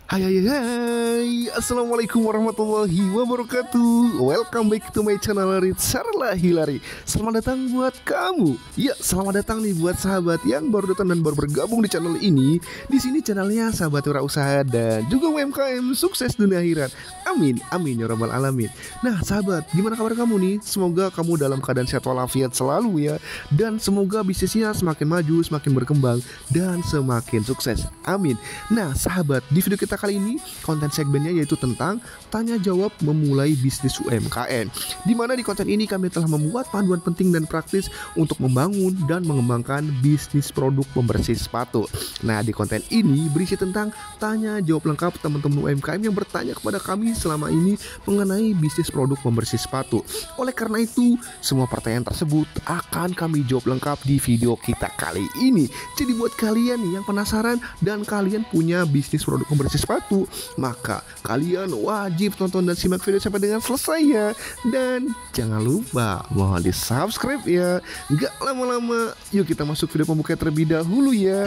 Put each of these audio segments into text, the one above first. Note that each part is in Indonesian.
Hai hai hai, Assalamualaikum warahmatullahi wabarakatuh. Welcome back to my channel Rizarla Hilary. Selamat datang buat kamu. Ya, selamat datang nih buat sahabat yang baru datang dan baru bergabung di channel ini. Di sini channelnya sahabat wirausaha dan juga UMKM sukses dunia akhirat. Amin, amin ya rabbal alamin. Nah sahabat, gimana kabar kamu nih? Semoga kamu dalam keadaan sehat walafiat selalu ya. Dan semoga bisnisnya semakin maju, semakin berkembang, dan semakin sukses. Amin. Nah sahabat, di video kita kali ini konten segmennya yaitu tentang tanya jawab memulai bisnis UMKM, dimana di konten ini kami telah membuat panduan penting dan praktis untuk membangun dan mengembangkan bisnis produk pembersih sepatu. Nah di konten ini berisi tentang tanya jawab lengkap teman-teman UMKM yang bertanya kepada kami selama ini mengenai bisnis produk pembersih sepatu. Oleh karena itu semua pertanyaan tersebut akan kami jawab lengkap di video kita kali ini. Jadi buat kalian nih yang penasaran dan kalian punya bisnis produk pembersih sepatu, maka kalian wajib tonton dan simak video sampai dengan selesai ya. Dan jangan lupa mohon di subscribe ya. Gak lama-lama, yuk kita masuk video pembuka terlebih dahulu ya.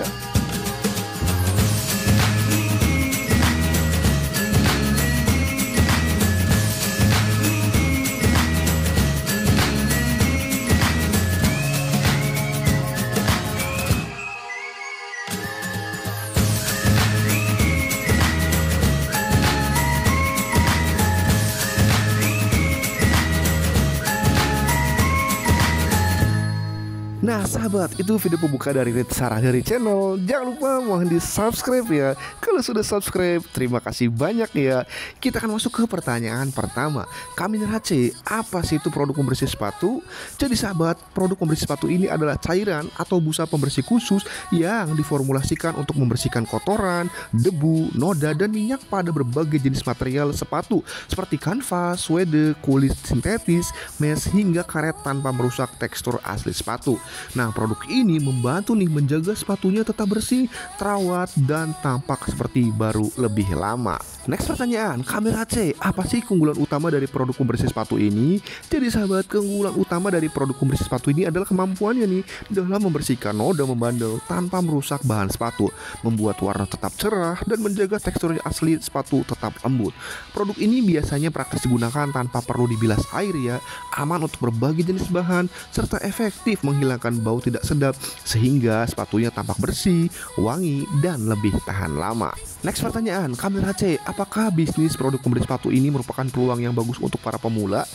Nah sahabat, itu video pembuka dari Rizarla Hilary channel. Jangan lupa mohon di subscribe ya. Kalau sudah subscribe, terima kasih banyak ya. Kita akan masuk ke pertanyaan pertama. Kami neraca, apa sih itu produk pembersih sepatu? Jadi sahabat, produk pembersih sepatu ini adalah cairan atau busa pembersih khusus yang diformulasikan untuk membersihkan kotoran, debu, noda, dan minyak pada berbagai jenis material sepatu seperti kanvas, suede, kulit sintetis, mesh, hingga karet tanpa merusak tekstur asli sepatu. Nah produk ini membantu nih menjaga sepatunya tetap bersih, terawat, dan tampak seperti baru lebih lama. Next pertanyaan, kamera C, apa sih keunggulan utama dari produk pembersih sepatu ini? Jadi sahabat, keunggulan utama dari produk pembersih sepatu ini adalah kemampuannya nih dalam membersihkan noda membandel tanpa merusak bahan sepatu, membuat warna tetap cerah, dan menjaga tekstur asli sepatu tetap lembut. Produk ini biasanya praktis digunakan tanpa perlu dibilas air ya, aman untuk berbagai jenis bahan, serta efektif menghilangkan bau tidak sedap sehingga sepatunya tampak bersih, wangi, dan lebih tahan lama. Next pertanyaan, kamera C, apakah bisnis produk pembersih sepatu ini merupakan peluang yang bagus untuk para pemula?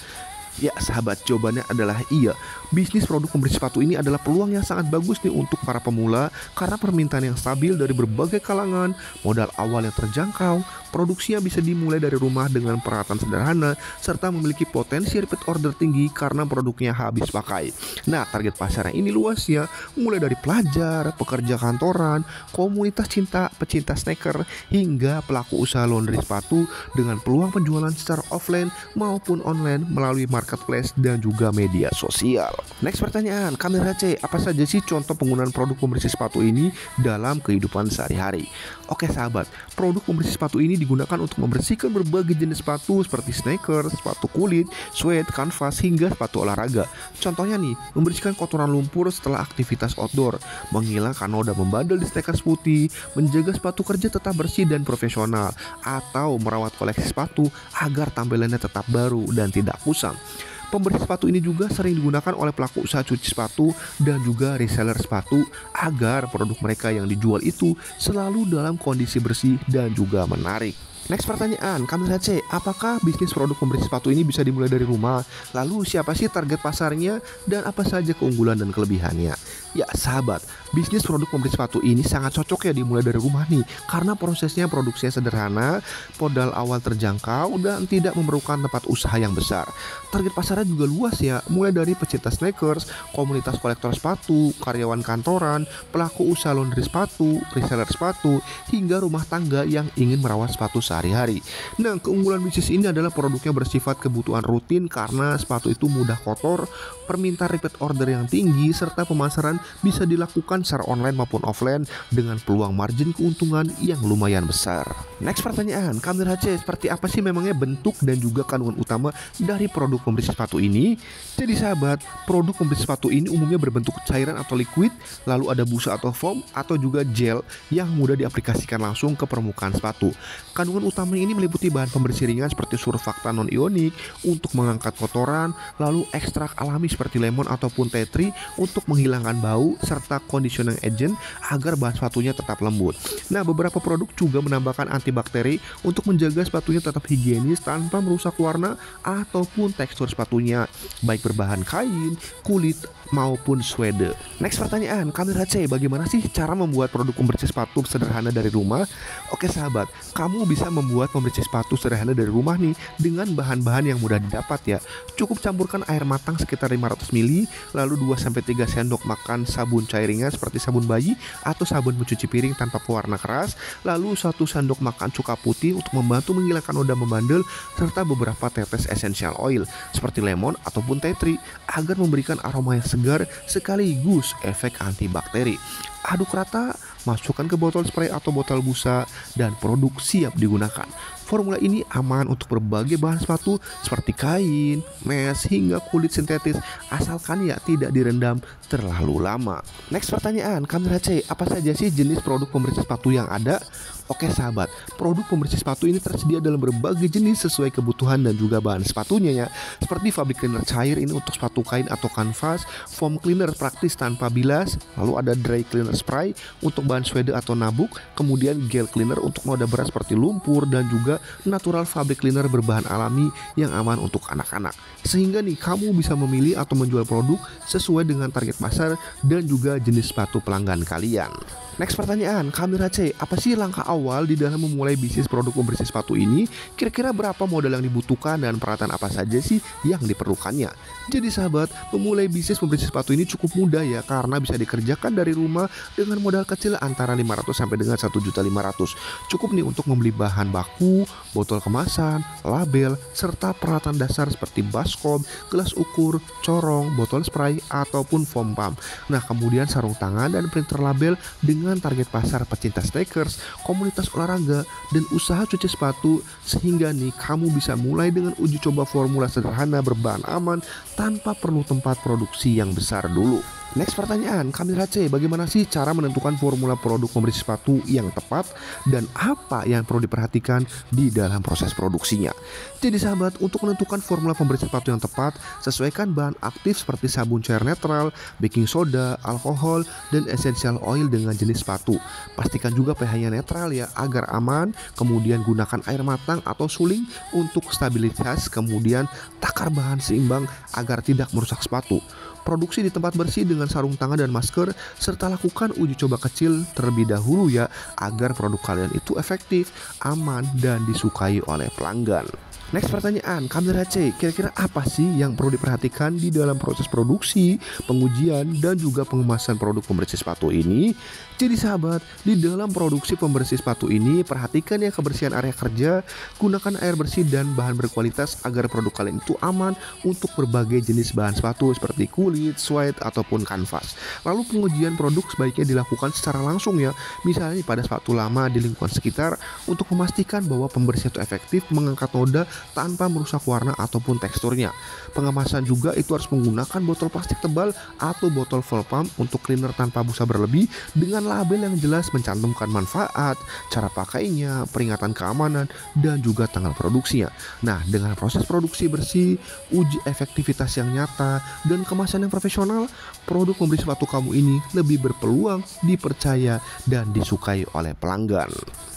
Ya sahabat, jawabannya adalah iya. Bisnis produk pembersih sepatu ini adalah peluang yang sangat bagus nih untuk para pemula karena permintaan yang stabil dari berbagai kalangan, modal awal yang terjangkau, produksinya bisa dimulai dari rumah dengan peralatan sederhana, serta memiliki potensi repeat order tinggi karena produknya habis pakai. Nah target pasarnya ini luas ya, mulai dari pelajar, pekerja kantoran, komunitas pecinta sneaker, hingga pelaku usaha laundry sepatu dengan peluang penjualan secara offline maupun online melalui marketplace dan juga media sosial. Next pertanyaan, kamera C, apa saja sih contoh penggunaan produk pembersih sepatu ini dalam kehidupan sehari-hari? Oke sahabat, produk pembersih sepatu ini digunakan untuk membersihkan berbagai jenis sepatu seperti sneaker, sepatu kulit, suede, kanvas, hingga sepatu olahraga. Contohnya nih, membersihkan kotoran lumpur setelah aktivitas outdoor, menghilangkan noda membandel di sneakers putih, menjaga sepatu kerja tetap bersih dan profesional, atau merawat koleksi sepatu agar tampilannya tetap baru dan tidak kusam. Pembersih sepatu ini juga sering digunakan oleh pelaku usaha cuci sepatu dan juga reseller sepatu agar produk mereka yang dijual itu selalu dalam kondisi bersih dan juga menarik. Next pertanyaan, kamera C, apakah bisnis produk pembersih sepatu ini bisa dimulai dari rumah? Lalu siapa sih target pasarnya dan apa saja keunggulan dan kelebihannya? Ya sahabat, bisnis produk pembersih sepatu ini sangat cocok ya dimulai dari rumah nih, karena prosesnya produksinya sederhana, modal awal terjangkau, dan tidak memerlukan tempat usaha yang besar. Target pasarnya juga luas ya, mulai dari pecinta sneakers, komunitas kolektor sepatu, karyawan kantoran, pelaku usaha laundry sepatu, reseller sepatu, hingga rumah tangga yang ingin merawat sepatu sehari-hari. Nah keunggulan bisnis ini adalah produknya bersifat kebutuhan rutin karena sepatu itu mudah kotor, permintaan repeat order yang tinggi, serta pemasaran bisa dilakukan secara online maupun offline dengan peluang margin keuntungan yang lumayan besar. Next pertanyaan, Kamil HC, seperti apa sih memangnya bentuk dan juga kandungan utama dari produk pembersih sepatu ini? Jadi sahabat, produk pembersih sepatu ini umumnya berbentuk cairan atau liquid, lalu ada busa atau foam atau juga gel yang mudah diaplikasikan langsung ke permukaan sepatu. Kandungan utama ini meliputi bahan pembersih ringan seperti surfaktan non-ionik untuk mengangkat kotoran, lalu ekstrak alami seperti lemon ataupun tea tree untuk menghilangkan bau, serta conditioning agent agar bahan sepatunya tetap lembut. Nah, beberapa produk juga menambahkan antibakteri untuk menjaga sepatunya tetap higienis tanpa merusak warna ataupun tekstur sepatunya, baik berbahan kain, kulit, maupun suede. Next pertanyaan, Kamil HC, bagaimana sih cara membuat produk pembersih sepatu sederhana dari rumah? Oke sahabat, kamu bisa membuat pembersih sepatu sederhana dari rumah nih dengan bahan-bahan yang mudah didapat ya. Cukup campurkan air matang sekitar 500 ml, lalu 2-3 sendok makan sabun cair ringan seperti sabun bayi atau sabun mencuci piring tanpa pewarna keras, lalu 1 sendok makan cuka putih untuk membantu menghilangkan noda membandel, serta beberapa tetes essential oil seperti lemon ataupun tea tree agar memberikan aroma yang segar sekaligus efek antibakteri. Aduk rata, masukkan ke botol spray atau botol busa, dan produk siap digunakan. Formula ini aman untuk berbagai bahan sepatu seperti kain, mesh, hingga kulit sintetis, asalkan ya tidak direndam terlalu lama. Next pertanyaan, Kamil HC, apa saja sih jenis produk pembersih sepatu yang ada? Oke sahabat, produk pembersih sepatu ini tersedia dalam berbagai jenis sesuai kebutuhan dan juga bahan sepatunya ya. Seperti fabric cleaner cair ini untuk sepatu kain atau kanvas, foam cleaner praktis tanpa bilas, lalu ada dry cleaner spray untuk bahan suede atau nabuk, kemudian gel cleaner untuk noda berat seperti lumpur, dan juga natural fabric cleaner berbahan alami yang aman untuk anak-anak. Sehingga nih kamu bisa memilih atau menjual produk sesuai dengan target pasar dan juga jenis sepatu pelanggan kalian. Next pertanyaan, Kamil HC, apa sih langkah awal di dalam memulai bisnis produk pembersih sepatu ini? Kira-kira berapa modal yang dibutuhkan dan peralatan apa saja sih yang diperlukannya? Jadi sahabat, memulai bisnis pembersih sepatu ini cukup mudah ya, karena bisa dikerjakan dari rumah dengan modal kecil antara 500 sampai dengan 1.500.000. Cukup nih untuk membeli bahan baku, botol kemasan, label, serta peralatan dasar seperti baskom, gelas ukur, corong, botol spray, ataupun foam pump. Nah, kemudian sarung tangan dan printer label dengan target pasar pecinta sneakers, komunitas olahraga, dan usaha cuci sepatu, sehingga nih kamu bisa mulai dengan uji coba formula sederhana berbahan aman tanpa perlu tempat produksi yang besar dulu. Next pertanyaan, Kamil HC, bagaimana sih cara menentukan formula produk pembersih sepatu yang tepat dan apa yang perlu diperhatikan di dalam proses produksinya? Jadi sahabat, untuk menentukan formula pembersih sepatu yang tepat, sesuaikan bahan aktif seperti sabun cair netral, baking soda, alkohol, dan essential oil dengan jenis sepatu. Pastikan juga pH-nya netral ya agar aman, kemudian gunakan air matang atau suling untuk stabilitas, kemudian takar bahan seimbang agar tidak merusak sepatu. Produksi di tempat bersih dengan sarung tangan dan masker, serta lakukan uji coba kecil terlebih dahulu ya, agar produk kalian itu efektif, aman, dan disukai oleh pelanggan. Next pertanyaan, Kamil HC, kira-kira apa sih yang perlu diperhatikan di dalam proses produksi, pengujian, dan juga pengemasan produk pembersih sepatu ini? Jadi sahabat, di dalam produksi pembersih sepatu ini, perhatikan ya kebersihan area kerja, gunakan air bersih dan bahan berkualitas agar produk kalian itu aman untuk berbagai jenis bahan sepatu seperti kulit, suede, ataupun kanvas. Lalu pengujian produk sebaiknya dilakukan secara langsung ya, misalnya pada sepatu lama di lingkungan sekitar untuk memastikan bahwa pembersih itu efektif mengangkat noda tanpa merusak warna ataupun teksturnya. Pengemasan juga itu harus menggunakan botol plastik tebal atau botol full pump untuk cleaner tanpa busa berlebih dengan label yang jelas mencantumkan manfaat, cara pakainya, peringatan keamanan, dan juga tanggal produksinya. Nah, dengan proses produksi bersih, uji efektivitas yang nyata, dan kemasan yang profesional, produk pembersih sepatu kamu ini lebih berpeluang dipercaya dan disukai oleh pelanggan.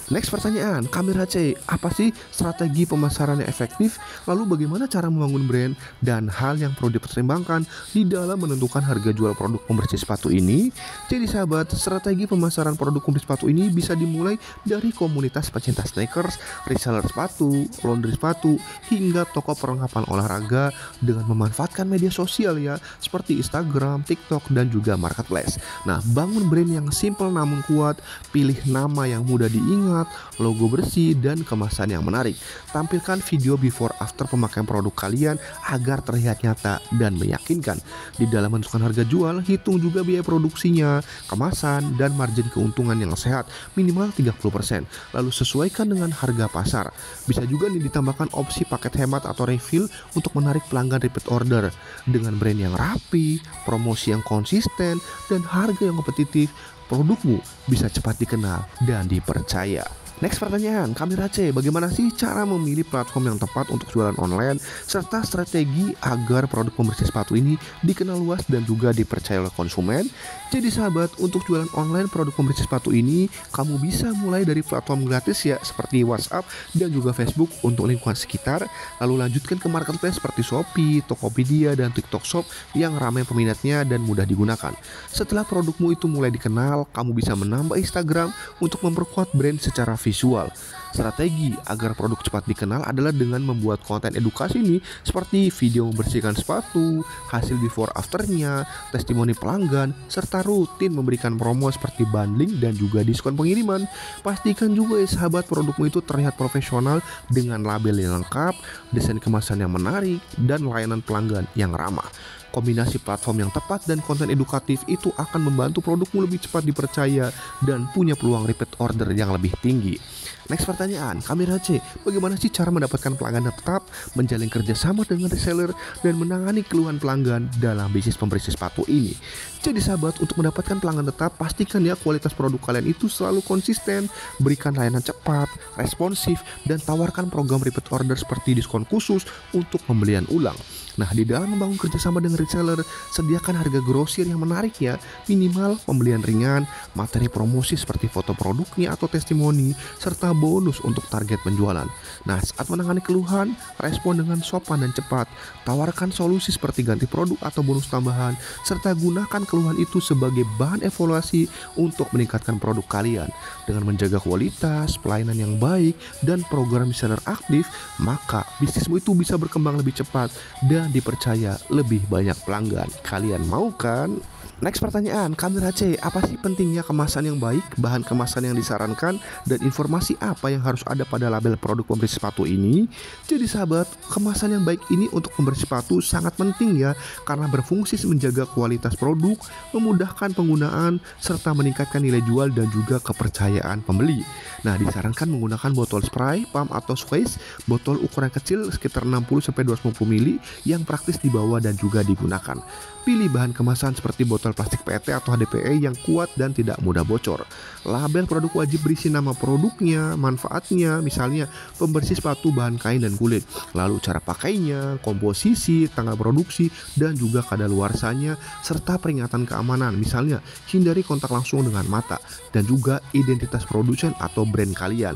Next pertanyaan, Kamil HC, apa sih strategi pemasaran yang efektif? Lalu bagaimana cara membangun brand dan hal yang perlu dipertimbangkan di dalam menentukan harga jual produk pembersih sepatu ini? Jadi sahabat, strategi pemasaran produk pembersih sepatu ini bisa dimulai dari komunitas pecinta sneakers, reseller sepatu, laundry sepatu, hingga toko perlengkapan olahraga dengan memanfaatkan media sosial ya, seperti Instagram, TikTok, dan juga marketplace. Nah, bangun brand yang simple namun kuat, pilih nama yang mudah diingat, hemat, logo bersih, dan kemasan yang menarik. Tampilkan video before after pemakaian produk kalian agar terlihat nyata dan meyakinkan. Di dalam menentukan harga jual, hitung juga biaya produksinya, kemasan, dan margin keuntungan yang sehat minimal 30%. Lalu sesuaikan dengan harga pasar. Bisa juga nih ditambahkan opsi paket hemat atau refill untuk menarik pelanggan repeat order. Dengan brand yang rapi, promosi yang konsisten, dan harga yang kompetitif, produkmu bisa cepat dikenal dan dipercaya. Next pertanyaan, Kamera C, bagaimana sih cara memilih platform yang tepat untuk jualan online serta strategi agar produk pembersih sepatu ini dikenal luas dan juga dipercaya oleh konsumen? Jadi sahabat, untuk jualan online produk pembersih sepatu ini, kamu bisa mulai dari platform gratis ya seperti WhatsApp dan juga Facebook untuk lingkungan sekitar, lalu lanjutkan ke marketplace seperti Shopee, Tokopedia, dan TikTok Shop yang ramai peminatnya dan mudah digunakan. Setelah produkmu itu mulai dikenal, kamu bisa menambah Instagram untuk memperkuat brand secara visual. Strategi agar produk cepat dikenal adalah dengan membuat konten edukasi nih, seperti video membersihkan sepatu, hasil before afternya, testimoni pelanggan, serta rutin memberikan promo seperti bundling dan juga diskon pengiriman. Pastikan juga ya sahabat, produkmu itu terlihat profesional dengan label yang lengkap, desain kemasan yang menarik, dan layanan pelanggan yang ramah. Kombinasi platform yang tepat dan konten edukatif itu akan membantu produkmu lebih cepat dipercaya dan punya peluang repeat order yang lebih tinggi. Next pertanyaan, Kamera C, bagaimana sih cara mendapatkan pelanggan tetap, menjalin kerjasama dengan reseller, dan menangani keluhan pelanggan dalam bisnis pembersih sepatu ini? Jadi sahabat, untuk mendapatkan pelanggan tetap, pastikan ya kualitas produk kalian itu selalu konsisten, berikan layanan cepat, responsif, dan tawarkan program repeat order seperti diskon khusus untuk pembelian ulang. Nah, di dalam membangun kerjasama dengan reseller, sediakan harga grosir yang menarik ya, minimal pembelian ringan, materi promosi seperti foto produknya atau testimoni, serta bonus untuk target penjualan. Nah, saat menangani keluhan, respon dengan sopan dan cepat, tawarkan solusi seperti ganti produk atau bonus tambahan, serta gunakan keluhan itu sebagai bahan evaluasi untuk meningkatkan produk kalian. Dengan menjaga kualitas, pelayanan yang baik, dan program reseller aktif, maka bisnismu itu bisa berkembang lebih cepat dan dipercaya lebih banyak pelanggan. Kalian mau kan? Next pertanyaan, Kamera C, apa sih pentingnya kemasan yang baik, bahan kemasan yang disarankan, dan informasi apa yang harus ada pada label produk pembersih sepatu ini? Jadi sahabat, kemasan yang baik ini untuk pembersih sepatu sangat penting ya, karena berfungsi menjaga kualitas produk, memudahkan penggunaan, serta meningkatkan nilai jual dan juga kepercayaan pembeli. Nah, disarankan menggunakan botol spray, pump atau squeeze, botol ukuran kecil sekitar 60-250 ml yang praktis dibawa dan juga digunakan. Pilih bahan kemasan seperti botol plastik PET atau HDPE yang kuat dan tidak mudah bocor. Label produk wajib berisi nama produknya, manfaatnya, misalnya pembersih sepatu bahan kain dan kulit, lalu cara pakainya, komposisi, tanggal produksi, dan juga kadaluarsanya, serta peringatan keamanan, misalnya hindari kontak langsung dengan mata, dan juga identitas produsen atau brand kalian.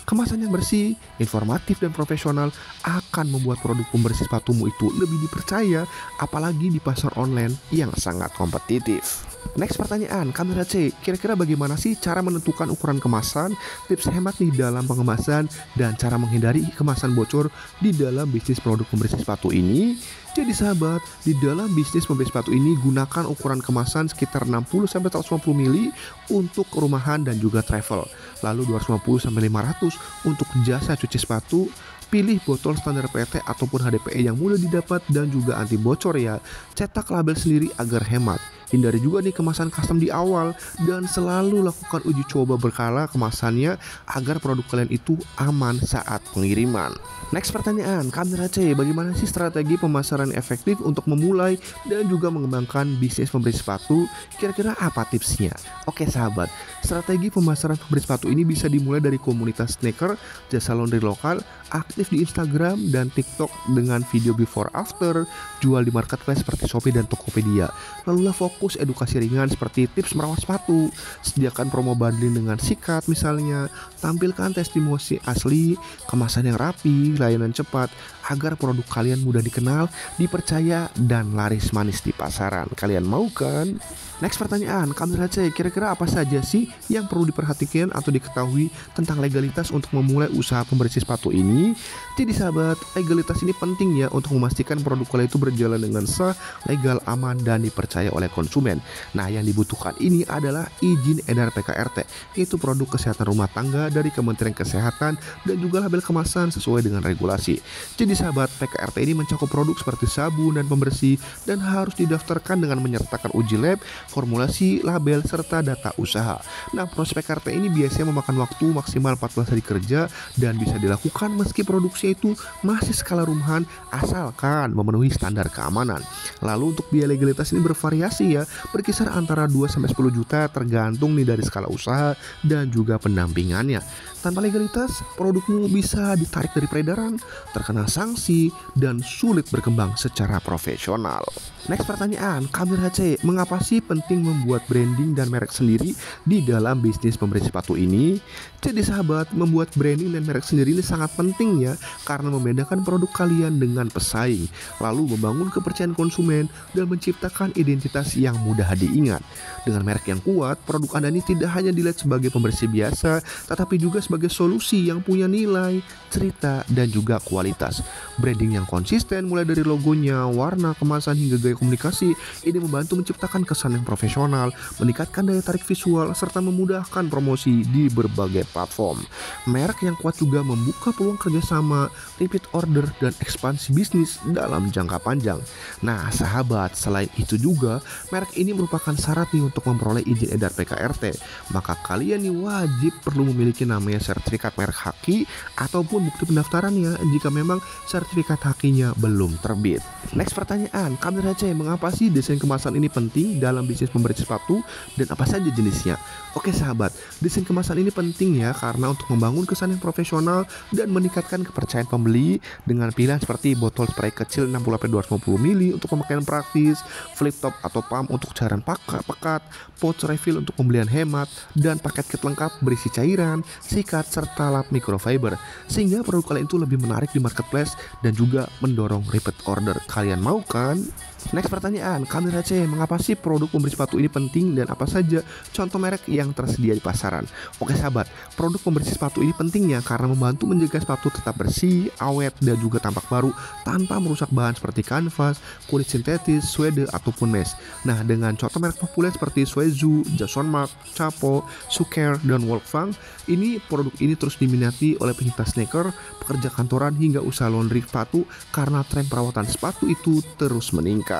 Kemasan yang bersih, informatif, dan profesional akan membuat produk pembersih sepatumu itu lebih dipercaya, apalagi di pasar online yang sangat kompetitif. Next pertanyaan, Kamera C, kira-kira bagaimana sih cara menentukan ukuran kemasan, tips hemat nih dalam pengemasan, dan cara menghindari kemasan bocor di dalam bisnis produk pembersih sepatu ini? Jadi sahabat, di dalam bisnis pembersih sepatu ini gunakan ukuran kemasan sekitar 60-150 ml untuk rumahan dan juga travel, lalu 250-500 untuk jasa cuci sepatu. Pilih botol standar PET ataupun HDPE yang mudah didapat dan juga anti bocor ya. Cetak label sendiri agar hemat. Hindari juga nih kemasan custom di awal, dan selalu lakukan uji coba berkala kemasannya agar produk kalian itu aman saat pengiriman. Next pertanyaan, Kamera C, bagaimana sih strategi pemasaran efektif untuk memulai dan juga mengembangkan bisnis pembersih sepatu? Kira-kira apa tipsnya? Oke sahabat, strategi pemasaran pembersih sepatu ini bisa dimulai dari komunitas sneaker, jasa laundry lokal, aktif di Instagram dan TikTok dengan video before after, jual di marketplace seperti Shopee dan Tokopedia. Lalu fokus edukasi ringan seperti tips merawat sepatu, sediakan promo bundling dengan sikat misalnya, tampilkan testimoni asli, kemasan yang rapi, layanan cepat, agar produk kalian mudah dikenal, dipercaya, dan laris manis di pasaran. Kalian mau kan? Next pertanyaan, Kamera C, kira-kira apa saja sih yang perlu diperhatikan atau diketahui tentang legalitas untuk memulai usaha pembersih sepatu ini? Jadi sahabat, legalitas ini penting ya untuk memastikan produk kalian itu berjalan dengan sah, legal, aman, dan dipercaya oleh konsumen. Nah, yang dibutuhkan ini adalah izin edar PKRT, yaitu produk kesehatan rumah tangga dari Kementerian Kesehatan dan juga label kemasan sesuai dengan regulasi. Jadi sahabat, PKRT ini mencakup produk seperti sabun dan pembersih dan harus didaftarkan dengan menyertakan uji lab, formulasi, label, serta data usaha. Nah, proses PKRT ini biasanya memakan waktu maksimal 14 hari kerja dan bisa dilakukan meski produksi itu masih skala rumahan asalkan memenuhi standar keamanan. Lalu untuk biaya legalitas ini bervariasi ya, berkisar antara 2-10 juta tergantung nih dari skala usaha dan juga pendampingannya. Tanpa legalitas, produkmu bisa ditarik dari peredaran, terkena sanksi, dan sulit berkembang secara profesional. Next pertanyaan, Kamil HC, mengapa sih penting membuat branding dan merek sendiri di dalam bisnis pemberi sepatu ini? Jadi sahabat, membuat branding dan merek sendiri ini sangat penting ya, karena membedakan produk kalian dengan pesaing, lalu membangun kepercayaan konsumen dan menciptakan identitas yang mudah diingat. Dengan merek yang kuat, produk Anda ini tidak hanya dilihat sebagai pembersih biasa, tetapi juga sebagai solusi yang punya nilai, cerita, dan juga kualitas. Branding yang konsisten mulai dari logonya, warna, kemasan, hingga gaya komunikasi ini membantu menciptakan kesan yang profesional, meningkatkan daya tarik visual, serta memudahkan promosi di berbagai platform. Merek yang kuat juga membuka peluang kerjasama, repeat order, dan ekspansi bisnis dalam jangka panjang. Nah sahabat, selain itu juga merek ini merupakan syarat nih untuk memperoleh izin edar PKRT. Maka kalian nih wajib perlu memiliki namanya sertifikat merek haki ataupun bukti pendaftarannya jika memang sertifikat hakinya belum terbit. Next pertanyaan, Kamil HC, mengapa sih desain kemasan ini penting dalam bisnis pemberi sepatu dan apa saja jenisnya? Oke sahabat, desain kemasan ini penting ya karena untuk membangun kesan yang profesional dan meningkatkan kepercayaan pembeli dengan pilihan seperti botol spray kecil 60-250 ml untuk pemakaian praktis, flip top atau pump untuk cairan pekat, pouch refill untuk pembelian hemat, dan paket kit lengkap berisi cairan, sikat, serta lap microfiber, sehingga produk kalian itu lebih menarik di marketplace dan juga mendorong repeat order. Kalian mau kan? Next pertanyaan, Kamil HC, mengapa sih produk pemberi sepatu ini penting dan apa saja contoh merek yang tersedia di pasaran? Oke sahabat, produk pembersih sepatu ini penting ya karena membantu menjaga sepatu tetap bersih, awet, dan juga tampak baru tanpa merusak bahan seperti kanvas, kulit sintetis, suede, ataupun mesh. Nah, dengan contoh merek populer seperti Suezu, Jason Mark, Chapo, Suker, dan Wolfgang, ini produk ini terus diminati oleh pencinta sneaker, pekerja kantoran, hingga usaha laundry sepatu karena tren perawatan sepatu itu terus meningkat.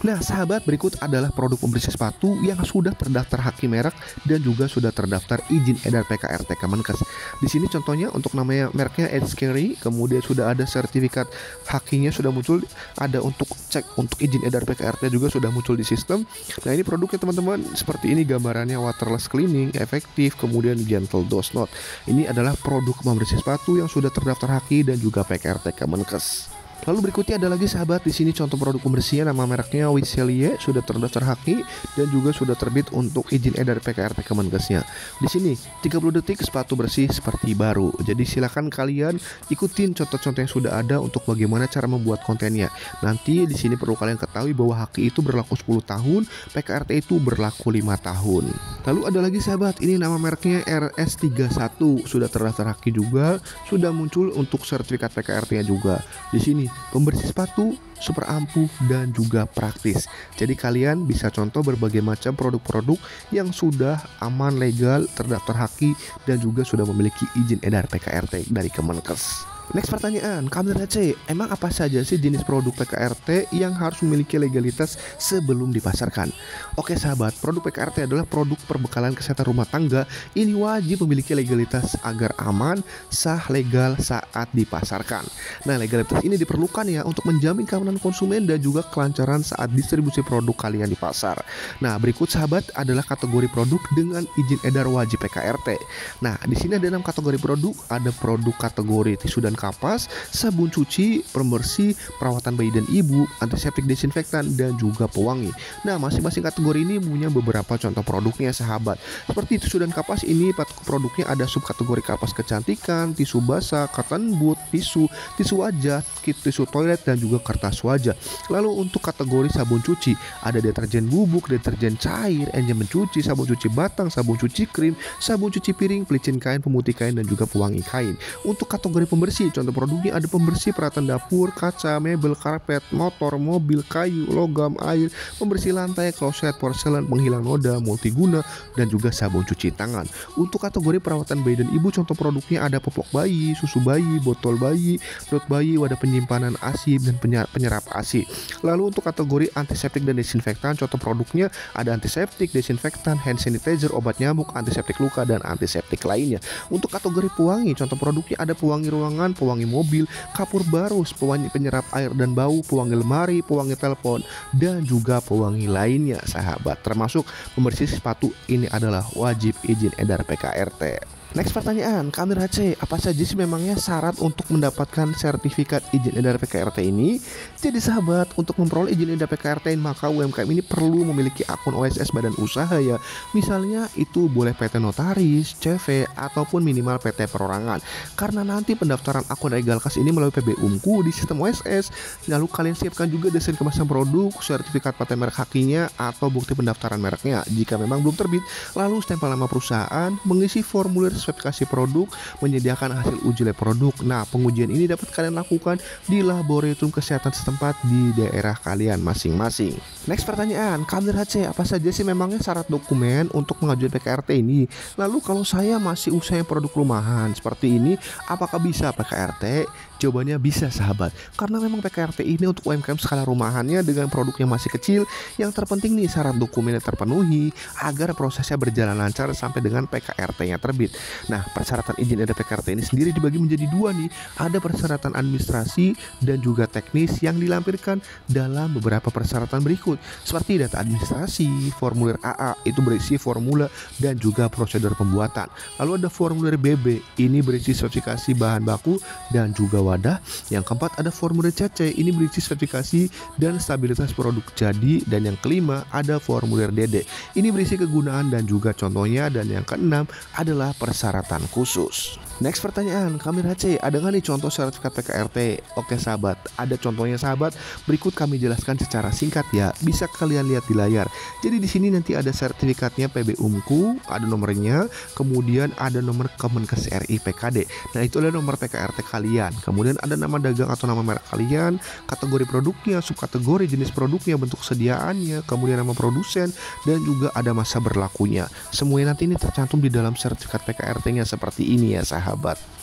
Nah sahabat, berikut adalah produk pembersih sepatu yang sudah terdaftar haki merek dan juga sudah terdaftar izin edar PKRT Kemenkes. Di sini contohnya untuk namanya mereknya Edge Carry, kemudian sudah ada sertifikat hakinya sudah muncul, ada untuk cek untuk izin edar PKRT juga sudah muncul di sistem. Nah ini produknya teman-teman, seperti ini gambarannya, waterless cleaning, efektif, kemudian gentle dose note. Ini adalah produk pembersih sepatu yang sudah terdaftar haki dan juga PKRT Kemenkes. Lalu berikutnya ada lagi sahabat, di sini contoh produk pembersihnya, nama mereknya Wiselie, sudah terdaftar haki dan juga sudah terbit untuk izin edar PKRT Kemenkesnya. Di sini 30 detik sepatu bersih seperti baru. Jadi silakan kalian ikutin contoh-contoh yang sudah ada untuk bagaimana cara membuat kontennya. Nanti di sini perlu kalian ketahui bahwa haki itu berlaku 10 tahun, PKRT itu berlaku 5 tahun. Lalu ada lagi sahabat, ini nama mereknya RS31, sudah terdaftar haki juga, sudah muncul untuk sertifikat PKRT-nya juga. Di sini pembersih sepatu super ampuh dan juga praktis. Jadi kalian bisa contoh berbagai macam produk-produk yang sudah aman, legal, terdaftar haki dan juga sudah memiliki izin edar PKRT dari Kemenkes. Next pertanyaan, Kamil HC, emang apa saja sih jenis produk PKRT yang harus memiliki legalitas sebelum dipasarkan? Oke sahabat, produk PKRT adalah produk perbekalan kesehatan rumah tangga. Ini wajib memiliki legalitas agar aman, sah, legal saat dipasarkan. Nah, legalitas ini diperlukan ya untuk menjamin keamanan konsumen dan juga kelancaran saat distribusi produk kalian di pasar. Nah, berikut sahabat adalah kategori produk dengan izin edar wajib PKRT. Nah, di sini ada 6 kategori produk. Ada produk kategori tisu dan kapas, sabun cuci, pembersih, perawatan bayi dan ibu, antiseptik, desinfektan, dan juga pewangi. Nah, masing-masing kategori ini punya beberapa contoh produknya sahabat. Seperti tisu dan kapas ini produknya ada subkategori kapas kecantikan, tisu basah, cotton bud, tisu wajah, kit tisu toilet, dan juga kertas wajah. Lalu untuk kategori sabun cuci ada deterjen bubuk, deterjen cair, enzim mencuci, sabun cuci batang, sabun cuci krim, sabun cuci piring, pelicin kain, pemutih kain, dan juga pewangi kain. Untuk kategori pembersih PKRT. Contoh produknya ada pembersih peralatan dapur, kaca, mebel, karpet, motor, mobil, kayu, logam, air, pembersih lantai, kloset, porselen, penghilang noda, multiguna, dan juga sabun cuci tangan. Untuk kategori perawatan bayi dan ibu, contoh produknya ada popok bayi, susu bayi, botol bayi, perut bayi, wadah penyimpanan ASI, dan penyerap ASI. Lalu untuk kategori antiseptik dan desinfektan, contoh produknya ada antiseptik, desinfektan, hand sanitizer, obat nyamuk, antiseptik luka, dan antiseptik lainnya. Untuk kategori pewangi, contoh produknya ada pewangi ruangan, pewangi mobil, kapur barus, pewangi penyerap air dan bau, pewangi lemari, pewangi telepon, dan juga pewangi lainnya sahabat. Termasuk pembersih sepatu ini adalah wajib izin edar PKRT. Next pertanyaan, Kamera C, apa saja sih memangnya syarat untuk mendapatkan sertifikat izin edar PKRT ini? Jadi sahabat, untuk memperoleh izin edar PKRT maka UMKM ini perlu memiliki akun OSS badan usaha ya. Misalnya itu boleh PT Notaris, CV, ataupun minimal PT Perorangan. Karena nanti pendaftaran akun Regal Kas ini melalui PBUMku di sistem OSS. Lalu kalian siapkan juga desain kemasan produk, sertifikat paten merek hakinya, atau bukti pendaftaran mereknya jika memang belum terbit. Lalu stempel nama perusahaan, mengisi formulir sertifikasi produk, menyediakan hasil uji lab produk. Nah, pengujian ini dapat kalian lakukan di laboratorium kesehatan setempat di daerah kalian masing-masing. Next pertanyaan, Kamera C, apa saja sih memangnya syarat dokumen untuk mengajukan PKRT ini? Lalu kalau saya masih usaha produk rumahan seperti ini, apakah bisa PKRT? Jawabannya bisa sahabat, karena memang PKRT ini untuk UMKM skala rumahannya dengan produk yang masih kecil. Yang terpenting nih syarat dokumennya terpenuhi agar prosesnya berjalan lancar sampai dengan PKRT-nya terbit. Nah, persyaratan izin edar PKRT ini sendiri dibagi menjadi dua nih. Ada persyaratan administrasi dan juga teknis yang dilampirkan dalam beberapa persyaratan berikut, seperti data administrasi, formulir AA itu berisi formula dan juga prosedur pembuatan. Lalu ada formulir BB, ini berisi sertifikasi bahan baku dan juga wadah. Yang keempat ada formulir CC, ini berisi sertifikasi dan stabilitas produk jadi. Dan yang kelima ada formulir DD, ini berisi kegunaan dan juga contohnya. Dan yang keenam adalah persyaratan khusus. Next pertanyaan, Kamera C, ada nggak nih contoh sertifikat PKRT? Oke sahabat, ada contohnya sahabat. Berikut kami jelaskan secara singkat ya. Bisa kalian lihat di layar. Jadi di sini nanti ada sertifikatnya PBUMku, ada nomornya, kemudian ada nomor Kemenkes RI PKD. Nah, itu adalah nomor PKRT kalian. Kemudian ada nama dagang atau nama merek kalian, kategori produknya, subkategori jenis produknya, bentuk sediaannya, kemudian nama produsen, dan juga ada masa berlakunya. Semuanya nanti ini tercantum di dalam sertifikat PKRT-nya seperti ini ya sahabat.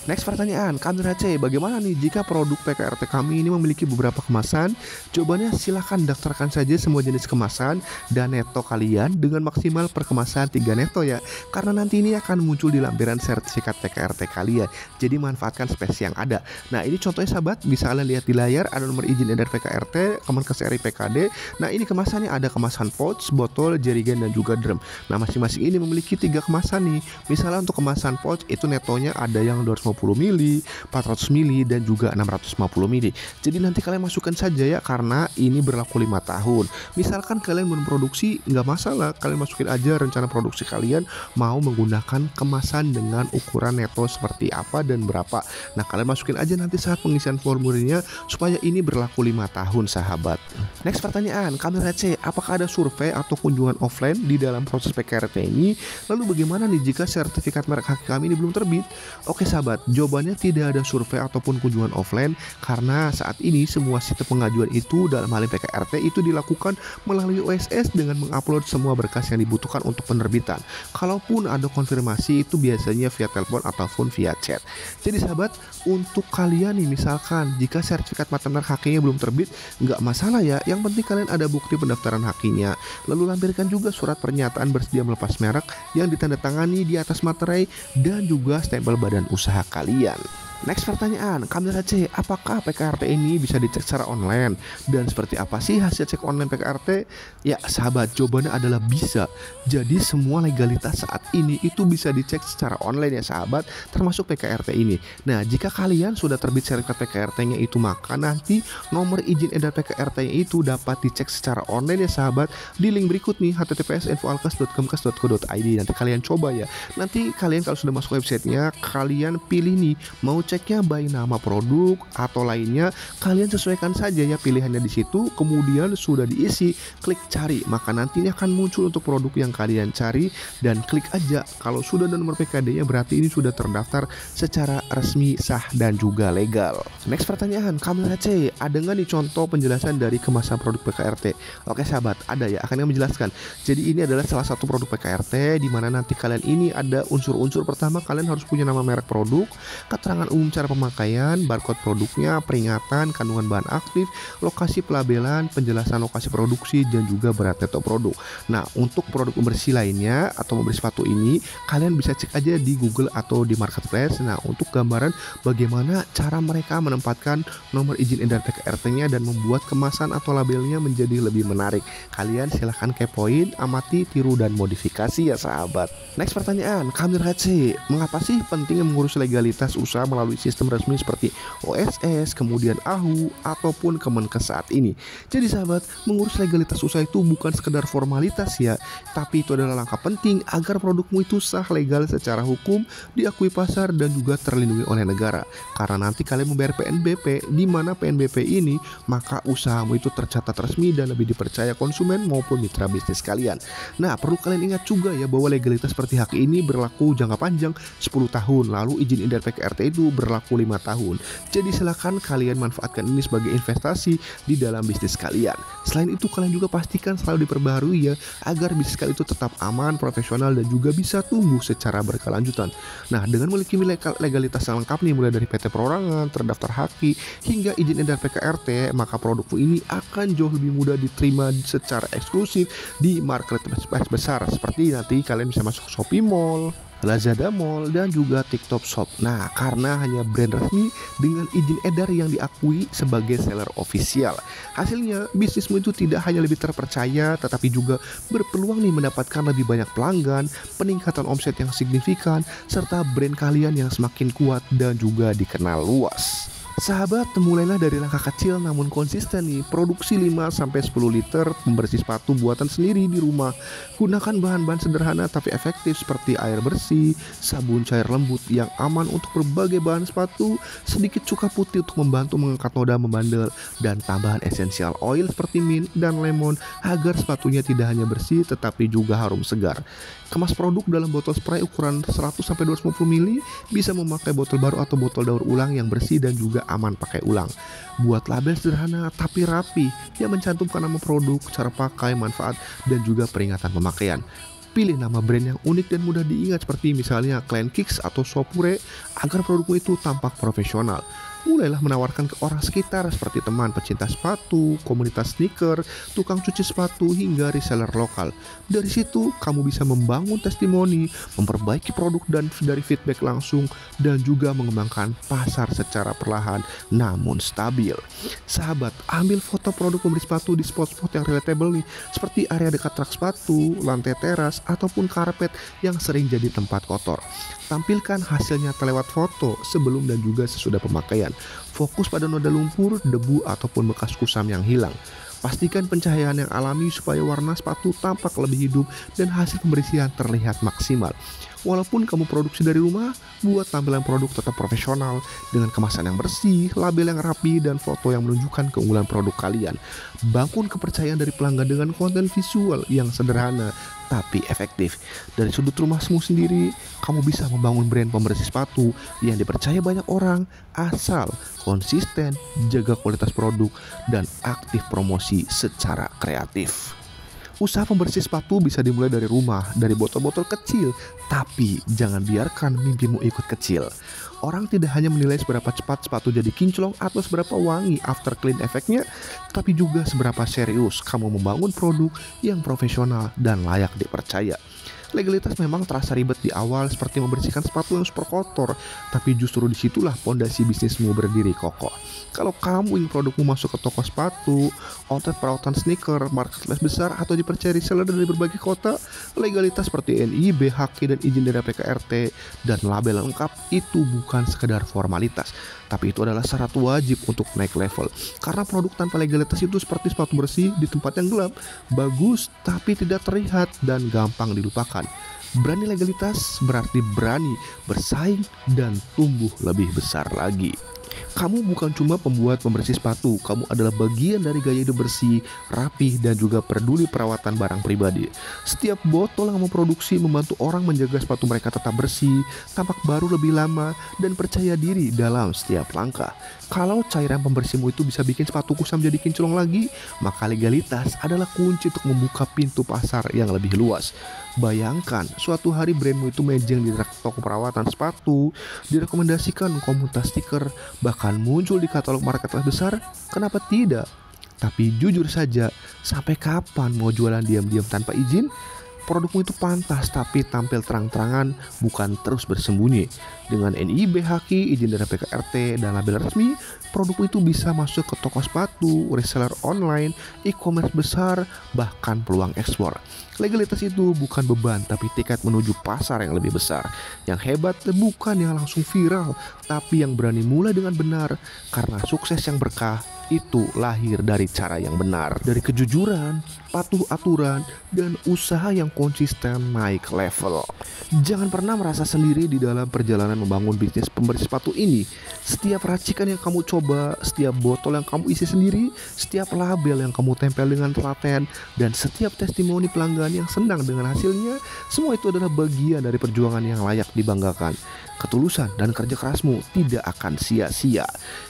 Next pertanyaan, Kamera C, bagaimana nih jika produk PKRT kami ini memiliki beberapa kemasan? Jawabannya silahkan daftarkan saja semua jenis kemasan dan neto kalian dengan maksimal per kemasan 3 neto ya. Karena nanti ini akan muncul di lampiran sertifikat PKRT kalian. Jadi manfaatkan spesies yang ada. Nah, ini contohnya sahabat, bisa kalian lihat di layar ada nomor izin edar PKRT, Kemenkes RI PKD. Nah, ini kemasannya ada kemasan pouch, botol, jerigen, dan juga drum. Nah, masing-masing ini memiliki 3 kemasan nih. Misalnya untuk kemasan pouch itu netonya ada yang 250 ml, 400 ml, dan juga 650 ml. Jadi nanti kalian masukkan saja ya, karena ini berlaku 5 tahun. Misalkan kalian belum produksi, nggak masalah, kalian masukin aja rencana produksi kalian mau menggunakan kemasan dengan ukuran neto seperti apa dan berapa. Nah, kalian masukin aja nanti saat pengisian formulirnya supaya ini berlaku 5 tahun sahabat. Next pertanyaan, Kamera C, apakah ada survei atau kunjungan offline di dalam proses PKRT ini? Lalu bagaimana nih jika sertifikat merek hak kami ini belum terbit? Oke sahabat, jawabannya tidak ada survei ataupun kunjungan offline, karena saat ini semua sistem pengajuan itu dalam hal PKRT itu dilakukan melalui OSS dengan mengupload semua berkas yang dibutuhkan untuk penerbitan. Kalaupun ada konfirmasi itu biasanya via telepon ataupun via chat. Jadi sahabat, untuk kalian nih misalkan jika sertifikat paten merek hakinya belum terbit, nggak masalah ya. Yang penting kalian ada bukti pendaftaran hakinya. Lalu lampirkan juga surat pernyataan bersedia melepas merek yang ditandatangani di atas materai dan juga stempel badan usaha kalian. Next pertanyaan, Kamera C, apakah PKRT ini bisa dicek secara online? Dan seperti apa sih hasil cek online PKRT? Ya sahabat, jawabannya adalah bisa. Jadi semua legalitas saat ini itu bisa dicek secara online ya sahabat, termasuk PKRT ini. Nah, jika kalian sudah terbit sertifikat PKRT-nya itu, maka nanti nomor izin edar PKRT-nya itu dapat dicek secara online ya sahabat, di link berikut nih, https://info-alkes.kemkes.co.id. Nanti kalian coba ya. Nanti kalian kalau sudah masuk websitenya, kalian pilih nih mau cek ceknya by nama produk atau lainnya, kalian sesuaikan saja ya pilihannya di situ. Kemudian sudah diisi, klik cari, maka nanti ini akan muncul untuk produk yang kalian cari dan klik aja. Kalau sudah ada nomor PKD-nya berarti ini sudah terdaftar secara resmi, sah dan juga legal. Next pertanyaan, Kamil C, ada nggak nih contoh penjelasan dari kemasan produk PKRT? Oke sahabat, ada ya, akan menjelaskan. Jadi ini adalah salah satu produk PKRT di mana nanti kalian ini ada unsur-unsur. Pertama, kalian harus punya nama merek produk, keterangan umum cara pemakaian, barcode produknya, peringatan, kandungan bahan aktif, lokasi pelabelan, penjelasan lokasi produksi, dan juga berat neto produk. Nah, untuk produk pembersih lainnya atau pembersih sepatu ini, kalian bisa cek aja di Google atau di Marketplace. Nah, untuk gambaran bagaimana cara mereka menempatkan nomor izin edar PKRT-nya dan membuat kemasan atau labelnya menjadi lebih menarik. Kalian silahkan kepoin, amati, tiru, dan modifikasi ya sahabat. Next pertanyaan, Kamil C, mengapa sih pentingnya mengurus legalitas usaha melalui sistem resmi seperti OSS, kemudian AHU, ataupun Kemenkes saat ini? Jadi sahabat, mengurus legalitas usaha itu bukan sekedar formalitas ya, tapi itu adalah langkah penting agar produkmu itu sah legal secara hukum, diakui pasar, dan juga terlindungi oleh negara. Karena nanti kalian membayar PNBP, di mana PNBP ini, maka usahamu itu tercatat resmi dan lebih dipercaya konsumen maupun mitra bisnis kalian. Nah, perlu kalian ingat juga ya bahwa legalitas seperti hak ini berlaku jangka panjang 10 tahun, lalu izin edar PKRT itu berlaku 5 tahun. Jadi silakan kalian manfaatkan ini sebagai investasi di dalam bisnis kalian. Selain itu, kalian juga pastikan selalu diperbaharui ya, agar bisnis kalian itu tetap aman, profesional, dan juga bisa tumbuh secara berkelanjutan. Nah, dengan memiliki legalitas yang lengkap nih, mulai dari PT perorangan, terdaftar HAKI, hingga izin edar PKRT, maka produkmu ini akan jauh lebih mudah diterima secara eksklusif di marketplace besar, seperti nanti kalian bisa masuk Shopee Mall, Lazada Mall, dan juga TikTok Shop. Nah, karena hanya brand resmi dengan izin edar yang diakui sebagai seller official. Hasilnya, bisnismu itu tidak hanya lebih terpercaya, tetapi juga berpeluang nih mendapatkan lebih banyak pelanggan, peningkatan omset yang signifikan, serta brand kalian yang semakin kuat dan juga dikenal luas. Sahabat, mulailah dari langkah kecil namun konsisten nih. Produksi 5-10 liter pembersih sepatu buatan sendiri di rumah. Gunakan bahan-bahan sederhana tapi efektif seperti air bersih, sabun cair lembut yang aman untuk berbagai bahan sepatu, sedikit cuka putih untuk membantu mengangkat noda membandel, dan tambahan essential oil seperti mint dan lemon agar sepatunya tidak hanya bersih tetapi juga harum segar. Kemas produk dalam botol spray ukuran 100-250 ml, bisa memakai botol baru atau botol daur ulang yang bersih dan juga aman pakai ulang. Buat label sederhana tapi rapi yang mencantumkan nama produk, cara pakai, manfaat, dan juga peringatan pemakaian. Pilih nama brand yang unik dan mudah diingat seperti misalnya Clean Kicks atau Sopure agar produkmu itu tampak profesional. Mulailah menawarkan ke orang sekitar seperti teman pecinta sepatu, komunitas sneaker, tukang cuci sepatu, hingga reseller lokal. Dari situ kamu bisa membangun testimoni, memperbaiki produk dan dari feedback langsung, dan juga mengembangkan pasar secara perlahan namun stabil. Sahabat, ambil foto produk pemberi sepatu di spot-spot yang relatable nih, seperti area dekat rak sepatu, lantai teras, ataupun karpet yang sering jadi tempat kotor. Tampilkan hasilnya lewat foto sebelum dan juga sesudah pemakaian. Fokus pada noda lumpur, debu, ataupun bekas kusam yang hilang. Pastikan pencahayaan yang alami supaya warna sepatu tampak lebih hidup dan hasil pembersihan terlihat maksimal. Walaupun kamu produksi dari rumah, buat tampilan produk tetap profesional dengan kemasan yang bersih, label yang rapi, dan foto yang menunjukkan keunggulan produk kalian. Bangun kepercayaan dari pelanggan dengan konten visual yang sederhana tapi efektif. Dari sudut rumahmu sendiri, kamu bisa membangun brand pembersih sepatu yang dipercaya banyak orang asal konsisten, jaga kualitas produk, dan aktif promosi secara kreatif. Usaha pembersih sepatu bisa dimulai dari rumah, dari botol-botol kecil, tapi jangan biarkan mimpimu ikut kecil. Orang tidak hanya menilai seberapa cepat sepatu jadi kinclong atau seberapa wangi after clean efeknya, tapi juga seberapa serius kamu membangun produk yang profesional dan layak dipercaya. Legalitas memang terasa ribet di awal seperti membersihkan sepatu yang super kotor, tapi justru disitulah fondasi bisnismu berdiri kokoh. Kalau kamu ingin produkmu masuk ke toko sepatu, outlet perawatan sneaker, marketplace besar, atau dipercaya reseller dari berbagai kota, legalitas seperti NIB, HAKI, dan izin dari PKRT, dan label lengkap itu bukan sekedar formalitas, tapi itu adalah syarat wajib untuk naik level. Karena produk tanpa legalitas itu seperti sepatu bersih di tempat yang gelap, bagus tapi tidak terlihat dan gampang dilupakan. Berani legalitas berarti berani bersaing dan tumbuh lebih besar lagi. Kamu bukan cuma pembuat pembersih sepatu, kamu adalah bagian dari gaya hidup bersih, rapih, dan juga peduli perawatan barang pribadi. Setiap botol yang kamu produksi membantu orang menjaga sepatu mereka tetap bersih, tampak baru lebih lama, dan percaya diri dalam setiap langkah. Kalau cairan pembersihmu itu bisa bikin sepatu kusam jadi kinclong lagi, maka legalitas adalah kunci untuk membuka pintu pasar yang lebih luas. Bayangkan, suatu hari brandmu itu mejeng di rak toko perawatan sepatu, direkomendasikan komunitas stiker, bahkan muncul di katalog marketplace besar. Kenapa tidak? Tapi jujur saja, sampai kapan mau jualan diam-diam tanpa izin? Produkmu itu pantas tapi tampil terang-terangan, bukan terus bersembunyi. Dengan NIB Haki, izin dari PKRT, dan label resmi, produkmu itu bisa masuk ke toko sepatu, reseller online, e-commerce besar, bahkan peluang ekspor. Legalitas itu bukan beban, tapi tiket menuju pasar yang lebih besar. Yang hebat bukan yang langsung viral, tapi yang berani mulai dengan benar. Karena sukses yang berkah itu lahir dari cara yang benar, dari kejujuran, patuh aturan, dan usaha yang konsisten naik level. Jangan pernah merasa sendiri di dalam perjalanan membangun bisnis pembersih sepatu ini. Setiap racikan yang kamu coba, setiap botol yang kamu isi sendiri, setiap label yang kamu tempel dengan telaten, dan setiap testimoni pelanggan yang senang dengan hasilnya, semua itu adalah bagian dari perjuangan yang layak dibanggakan. Ketulusan dan kerja kerasmu tidak akan sia-sia.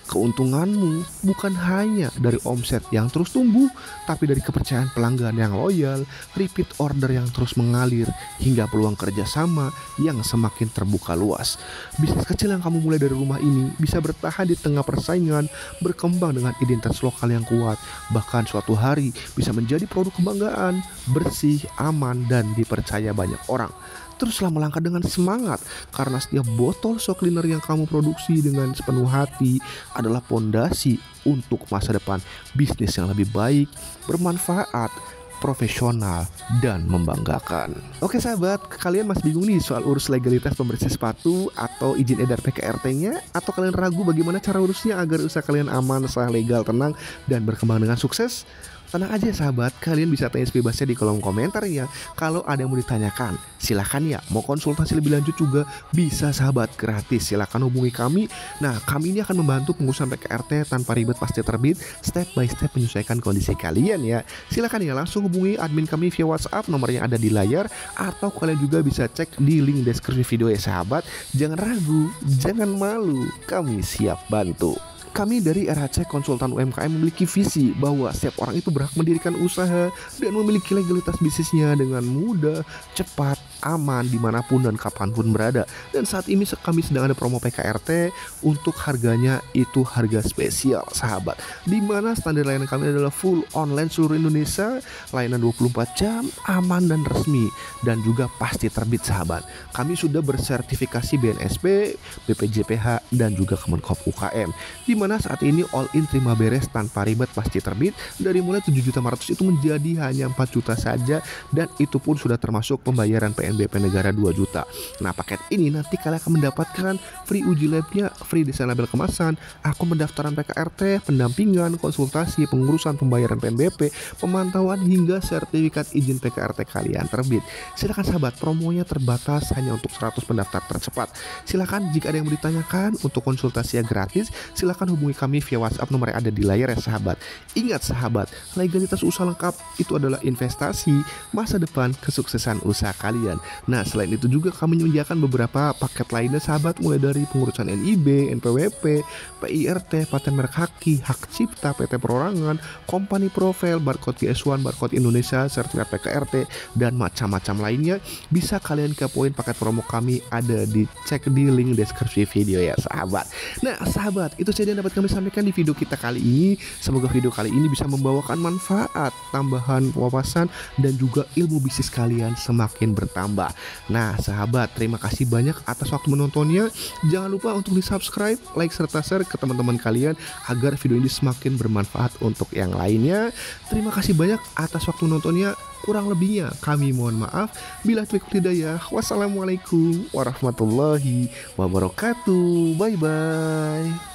Keuntunganmu bukan hanya dari omset yang terus tumbuh, tapi dari kepercayaan pelanggan yang loyal, repeat order yang terus mengalir, hingga peluang kerjasama yang semakin terbuka luas. Bisnis kecil yang kamu mulai dari rumah ini bisa bertahan di tengah persaingan, berkembang dengan identitas lokal yang kuat, bahkan suatu hari bisa menjadi produk kebanggaan, bersih, aman, dan dipercaya banyak orang. Teruslah melangkah dengan semangat, karena setiap botol shock cleaner yang kamu produksi dengan sepenuh hati adalah pondasi untuk masa depan bisnis yang lebih baik, bermanfaat, profesional, dan membanggakan. Oke sahabat, kalian masih bingung nih soal urus legalitas pembersih sepatu atau izin edar PKRT-nya? Atau kalian ragu bagaimana cara urusnya agar usaha kalian aman, sah, legal, tenang, dan berkembang dengan sukses? Tenang aja sahabat, kalian bisa tanya bebasnya di kolom komentar ya. Kalau ada yang mau ditanyakan, silahkan ya. Mau konsultasi lebih lanjut juga bisa sahabat, gratis. Silahkan hubungi kami. Nah, kami ini akan membantu pengurusan PKRT tanpa ribet pasti terbit, step by step menyesuaikan kondisi kalian ya. Silahkan ya langsung hubungi admin kami via WhatsApp, nomornya ada di layar. Atau kalian juga bisa cek di link deskripsi video ya sahabat. Jangan ragu, jangan malu, kami siap bantu. Kami dari RHC Konsultan UMKM memiliki visi bahwa setiap orang itu berhak mendirikan usaha dan memiliki legalitas bisnisnya dengan mudah, cepat, aman dimanapun dan kapanpun berada. Dan saat ini kami sedang ada promo PKRT untuk harganya itu harga spesial sahabat, dimana standar layanan kami adalah full online seluruh Indonesia, layanan 24 jam, aman dan resmi, dan juga pasti terbit sahabat. Kami sudah bersertifikasi BNSP, BPJPH, dan juga Kemenkop UKM, dimana saat ini all in terima beres tanpa ribet pasti terbit. Dari mulai 7.500.000 itu menjadi hanya 4 juta saja, dan itu pun sudah termasuk pembayaran PNBP negara 2 juta. Nah, paket ini nanti kalian akan mendapatkan free uji labnya, free desain label kemasan, akun pendaftaran PKRT, pendampingan, konsultasi, pengurusan pembayaran PNBP, pemantauan, hingga sertifikat izin PKRT kalian terbit. Silakan sahabat, promonya terbatas hanya untuk 100 pendaftar tercepat. Silakan jika ada yang mau ditanyakan untuk konsultasinya gratis, silakan hubungi kami via WhatsApp, nomor yang ada di layar ya sahabat. Ingat sahabat, legalitas usaha lengkap itu adalah investasi masa depan kesuksesan usaha kalian. Nah, selain itu juga kami menyediakan beberapa paket lainnya sahabat, mulai dari pengurusan NIB, NPWP, PIRT, paten merek Haki, hak cipta, PT perorangan, company profile, barcode GS1, barcode Indonesia, sertifikat PKRT, dan macam-macam lainnya. Bisa kalian kepoin paket promo kami, ada dicek di link deskripsi video ya sahabat. Nah sahabat, itu saja yang dapat kami sampaikan di video kita kali ini. Semoga video kali ini bisa membawakan manfaat, tambahan wawasan, dan juga ilmu bisnis kalian semakin bertambah. Nah sahabat, terima kasih banyak atas waktu menontonnya. Jangan lupa untuk di subscribe, like, serta share ke teman-teman kalian agar video ini semakin bermanfaat untuk yang lainnya. Terima kasih banyak atas waktu menontonnya. Kurang lebihnya kami mohon maaf. Bila taufiq hidayah. Wassalamualaikum warahmatullahi wabarakatuh. Bye bye.